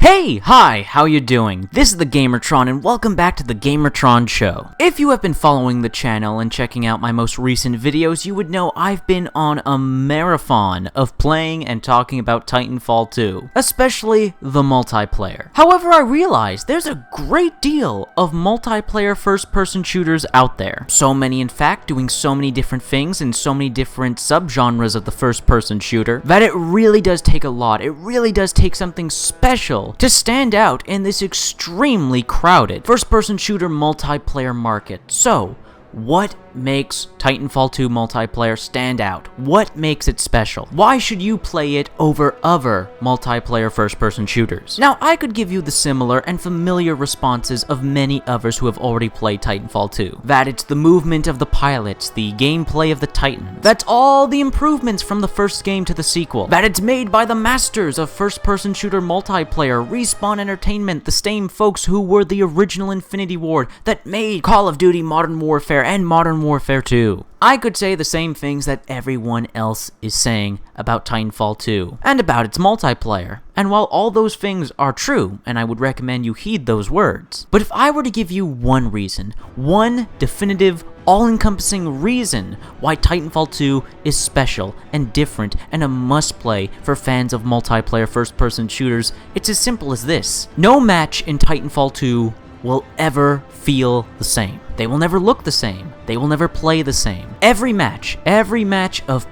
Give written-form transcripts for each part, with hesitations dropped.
Hey, hi, how you doing? This is the Gamertron and welcome back to the Gamertron Show. If you have been following the channel and checking out my most recent videos, you would know I've been on a marathon of playing and talking about Titanfall 2, especially the multiplayer. However, I realize there's a great deal of multiplayer first-person shooters out there. So many, in fact, doing so many different things in so many different subgenres of the first-person shooter, that it really does take a lot. It really does take something special to stand out in this extremely crowded first-person shooter multiplayer market. So, what makes Titanfall 2 multiplayer stand out? What makes it special? Why should you play it over other multiplayer first-person shooters? Now, I could give you the similar and familiar responses of many others who have already played Titanfall 2. That it's the movement of the pilots, the gameplay of the Titans. That's all the improvements from the first game to the sequel. That it's made by the masters of first-person shooter multiplayer, Respawn Entertainment, the same folks who were the original Infinity Ward that made Call of Duty Modern Warfare and Modern Warfare 2. I could say the same things that everyone else is saying about Titanfall 2, and about its multiplayer. And while all those things are true, and I would recommend you heed those words, but if I were to give you one reason, one definitive, all-encompassing reason why Titanfall 2 is special and different and a must-play for fans of multiplayer first-person shooters, it's as simple as this. No match in Titanfall 2 will ever feel the same. They will never look the same. They will never play the same. Every match of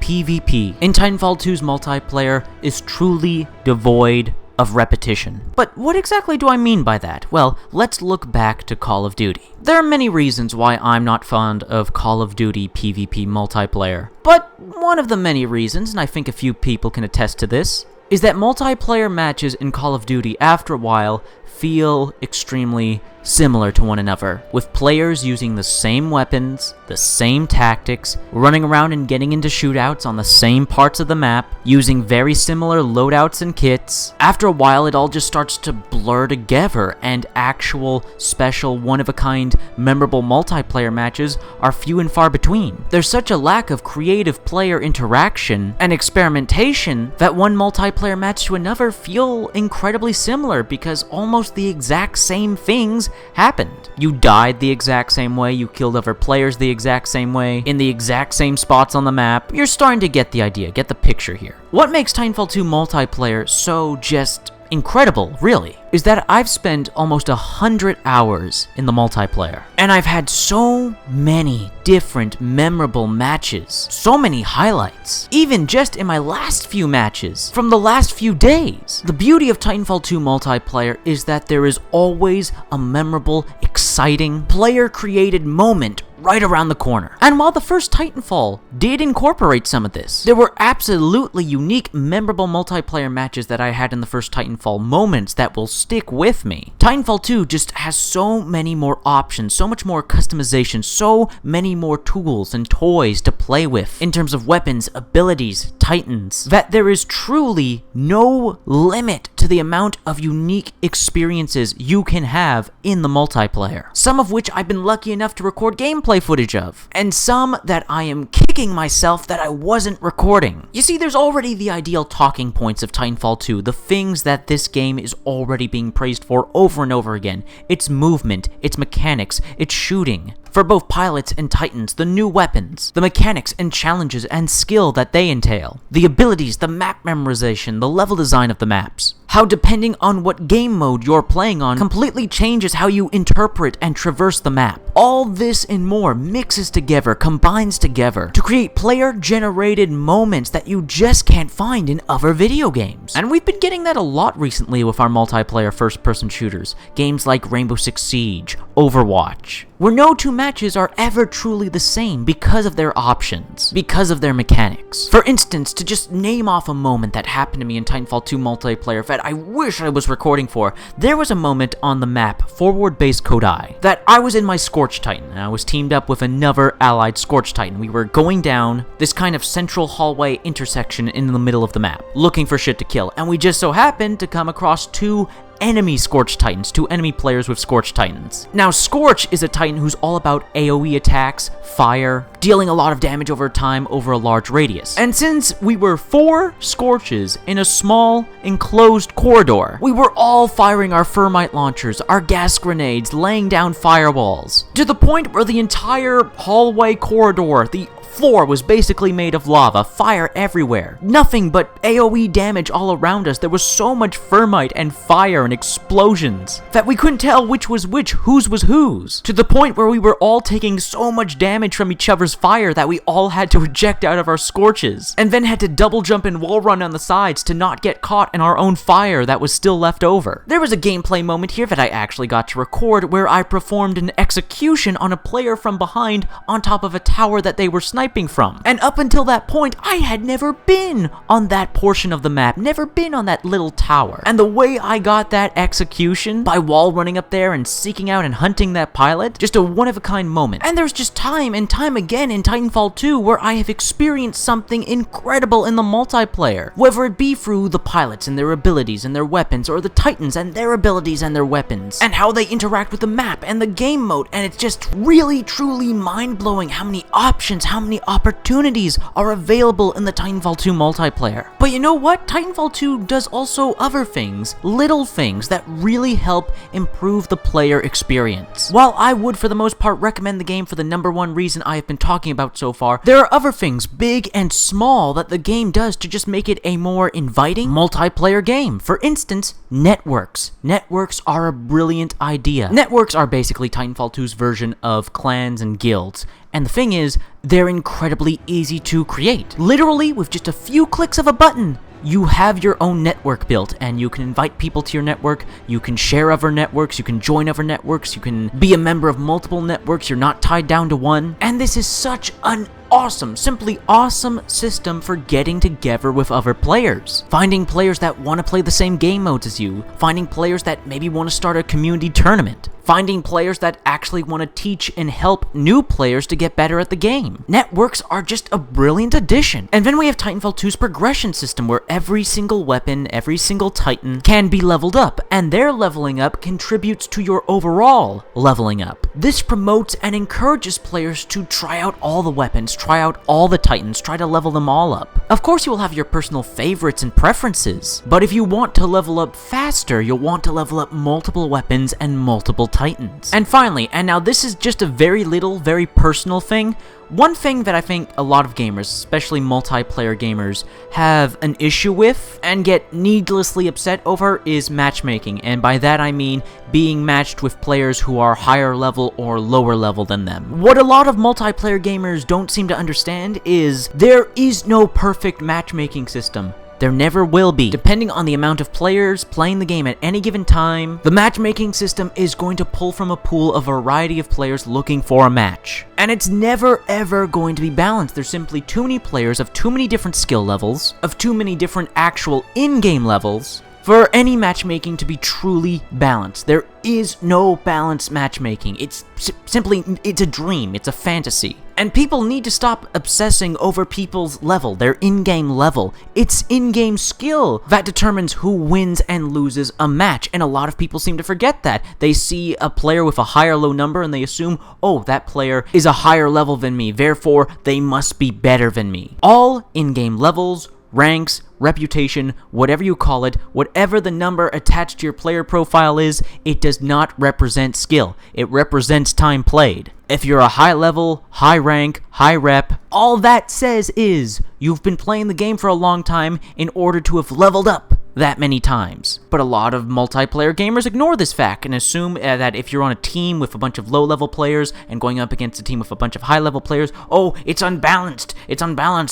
PvP in Titanfall 2's multiplayer is truly devoid of repetition. But what exactly do I mean by that? Well, let's look back to Call of Duty. There are many reasons why I'm not fond of Call of Duty PvP multiplayer, but one of the many reasons, and I think a few people can attest to this, is that multiplayer matches in Call of Duty, after a while, feel extremely similar to one another, with players using the same weapons, the same tactics, running around and getting into shootouts on the same parts of the map, using very similar loadouts and kits. After a while, it all just starts to blur together, and actual, special, one-of-a-kind, memorable multiplayer matches are few and far between. There's such a lack of creative player interaction and experimentation that one multiplayer match to another feel incredibly similar because almost the exact same things happened. You died the exact same way, you killed other players the exact same way, in the exact same spots on the map. You're starting to get the idea, get the picture here. What makes Titanfall 2 multiplayer so just incredible, really, is that I've spent almost 100 hours in the multiplayer, and I've had so many different memorable matches, so many highlights, even just in my last few matches from the last few days. The beauty of Titanfall 2 multiplayer is that there is always a memorable, exciting, player-created moment right around the corner. And while the first Titanfall did incorporate some of this, there were absolutely unique, memorable multiplayer matches that I had in the first Titanfall, moments that will stick with me. Titanfall 2 just has so many more options, so much more customization, so many more tools and toys to play with in terms of weapons, abilities, Titans, that there is truly no limit to the amount of unique experiences you can have in the multiplayer. Some of which I've been lucky enough to record gameplay footage of, and some that I am kicking myself that I wasn't recording. You see, there's already the ideal talking points of Titanfall 2, the things that this game is already being praised for over and over again. Its movement, its mechanics, its shooting. For both pilots and Titans, the new weapons, the mechanics and challenges and skill that they entail, the abilities, the map memorization, the level design of the maps, how depending on what game mode you're playing on completely changes how you interpret and traverse the map. All this and more mixes together, combines together, to create player-generated moments that you just can't find in other video games. And we've been getting that a lot recently with our multiplayer first-person shooters, games like Rainbow Six Siege, Overwatch, where no two matches are ever truly the same because of their options, because of their mechanics. For instance, to just name off a moment that happened to me in Titanfall 2 multiplayer that I wish I was recording for, there was a moment on the map, Forward Base Kodai, that I was in my Scorch Titan, and I was teamed up with another allied Scorch Titan. We were going down this kind of central hallway intersection in the middle of the map, looking for shit to kill, and we just so happened to come across two enemy Scorch Titans, 2 enemy players with Scorch Titans. Now, Scorch is a Titan who's all about AoE attacks, fire, dealing a lot of damage over time over a large radius. And since we were 4 Scorches in a small, enclosed corridor, we were all firing our Thermite launchers, our gas grenades, laying down firewalls, to the point where the entire hallway corridor, the floor was basically made of lava, fire everywhere. Nothing but AoE damage all around us. There was so much thermite and fire and explosions that we couldn't tell which was which, whose was whose. To the point where we were all taking so much damage from each other's fire that we all had to eject out of our Scorches, and then had to double jump and wall run on the sides to not get caught in our own fire that was still left over. There was a gameplay moment here that I actually got to record where I performed an execution on a player from behind on top of a tower that they were sniping from. And up until that point, I had never been on that portion of the map, never been on that little tower. And the way I got that execution, by wall running up there and seeking out and hunting that pilot, just a one-of-a-kind moment. And there's just time and time again in Titanfall 2 where I have experienced something incredible in the multiplayer, whether it be through the pilots and their abilities and their weapons, or the Titans and their abilities and their weapons, and how they interact with the map and the game mode. And it's just really, truly mind-blowing how many options, how many opportunities are available in the Titanfall 2 multiplayer. But you know what? Titanfall 2 does also other things, little things that really help improve the player experience. While I would for the most part recommend the game for the #1 reason I have been talking about so far, there are other things, big and small, that the game does to just make it a more inviting multiplayer game. For instance, networks. Networks are a brilliant idea. Networks are basically Titanfall 2's version of clans and guilds. And the thing is, they're incredibly easy to create. Literally, with just a few clicks of a button, you have your own network built, and you can invite people to your network, you can share other networks, you can join other networks, you can be a member of multiple networks, you're not tied down to one. And this is such an awesome, simply awesome system for getting together with other players. Finding players that want to play the same game modes as you, finding players that maybe want to start a community tournament, finding players that actually want to teach and help new players to get better at the game. Networks are just a brilliant addition. And then we have Titanfall 2's progression system, where every single weapon, every single Titan can be leveled up, and their leveling up contributes to your overall leveling up. This promotes and encourages players to try out all the weapons, try out all the Titans, try to level them all up. Of course, you will have your personal favorites and preferences, but if you want to level up faster, you'll want to level up multiple weapons and multiple Titans. And finally, and now this is just a very little, very personal thing, one thing that I think a lot of gamers, especially multiplayer gamers, have an issue with and get needlessly upset over is matchmaking, and by that I mean being matched with players who are higher level or lower level than them. What a lot of multiplayer gamers don't seem to understand is there is no perfect matchmaking system. There never will be. Depending on the amount of players playing the game at any given time, the matchmaking system is going to pull from a pool of a variety of players looking for a match. And it's never ever going to be balanced. There's simply too many players of too many different skill levels, of too many different actual in-game levels, for any matchmaking to be truly balanced. There is no balanced matchmaking. It's simply, it's a dream, it's a fantasy. And people need to stop obsessing over people's level, their in-game level. It's in-game skill that determines who wins and loses a match, and a lot of people seem to forget that. They see a player with a higher low number and they assume, oh, that player is a higher level than me, therefore they must be better than me. All in-game levels, ranks, reputation, whatever you call it, whatever the number attached to your player profile is, it does not represent skill. It represents time played. If you're a high level, high rank, high rep, all that says is you've been playing the game for a long time in order to have leveled up that many times. But a lot of multiplayer gamers ignore this fact and assume that if you're on a team with a bunch of low-level players and going up against a team with a bunch of high-level players, oh, it's unbalanced,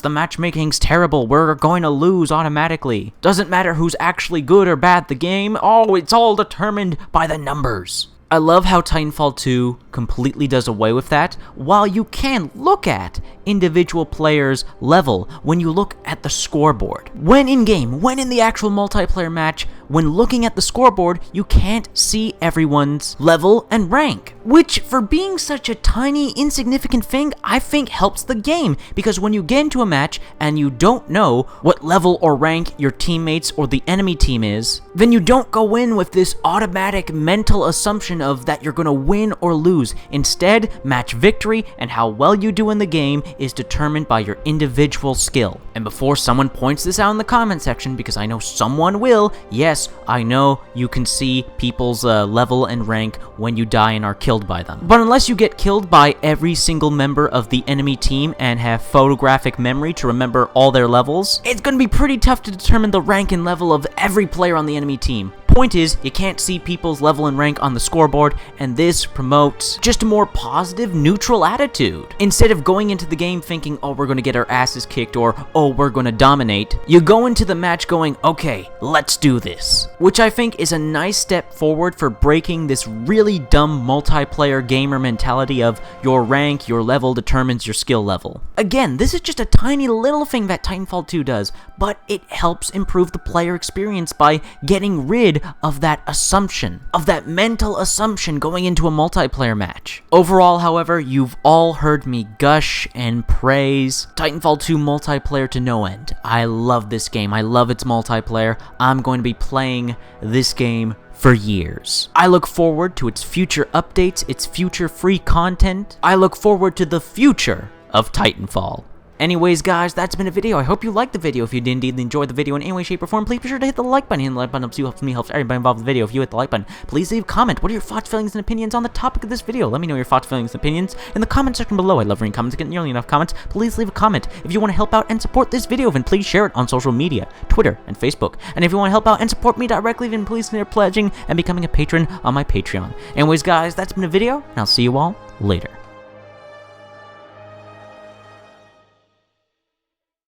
the matchmaking's terrible, we're going to lose automatically. Doesn't matter who's actually good or bad at the game, oh, it's all determined by the numbers. I love how Titanfall 2 completely does away with that. While you can look at individual players' level when you look at the scoreboard. When in-game, when in the actual multiplayer match, when looking at the scoreboard, you can't see everyone's level and rank. Which, for being such a tiny, insignificant thing, I think helps the game. Because when you get into a match and you don't know what level or rank your teammates or the enemy team is, then you don't go in with this automatic mental assumption of that you're gonna win or lose. Instead, match victory and how well you do in the game is determined by your individual skill. And before someone points this out in the comment section, because I know someone will, yes, I know you can see people's level and rank when you die and are killed by them. But unless you get killed by every single member of the enemy team and have photographic memory to remember all their levels, it's gonna be pretty tough to determine the rank and level of every player on the enemy team. Point is, you can't see people's level and rank on the scoreboard, and this promotes just a more positive, neutral attitude. Instead of going into the game thinking, oh, we're gonna get our asses kicked, or oh, we're gonna dominate, you go into the match going, okay, let's do this. Which I think is a nice step forward for breaking this really dumb multiplayer gamer mentality of your rank, your level determines your skill level. Again, this is just a tiny little thing that Titanfall 2 does, but it helps improve the player experience by getting rid of that assumption, of that mental assumption going into a multiplayer match. Overall, however, you've all heard me gush and praise Titanfall 2 multiplayer to no end. I love this game. I love its multiplayer. I'm going to be playing this game for years. I look forward to its future updates, its future free content. I look forward to the future of Titanfall. Anyways, guys, that's been a video. I hope you liked the video. If you did indeed enjoy the video in any way, shape, or form, please be sure to hit the like button. Hitting the like button helps me, helps everybody involved in the video. If you hit the like button, please leave a comment. What are your thoughts, feelings, and opinions on the topic of this video? Let me know your thoughts, feelings, and opinions in the comment section below. I love reading comments. Getting nearly enough comments. Please leave a comment. If you want to help out and support this video, then please share it on social media, Twitter, and Facebook. And if you want to help out and support me directly, then please consider pledging and becoming a patron on my Patreon. Anyways, guys, that's been a video, and I'll see you all later.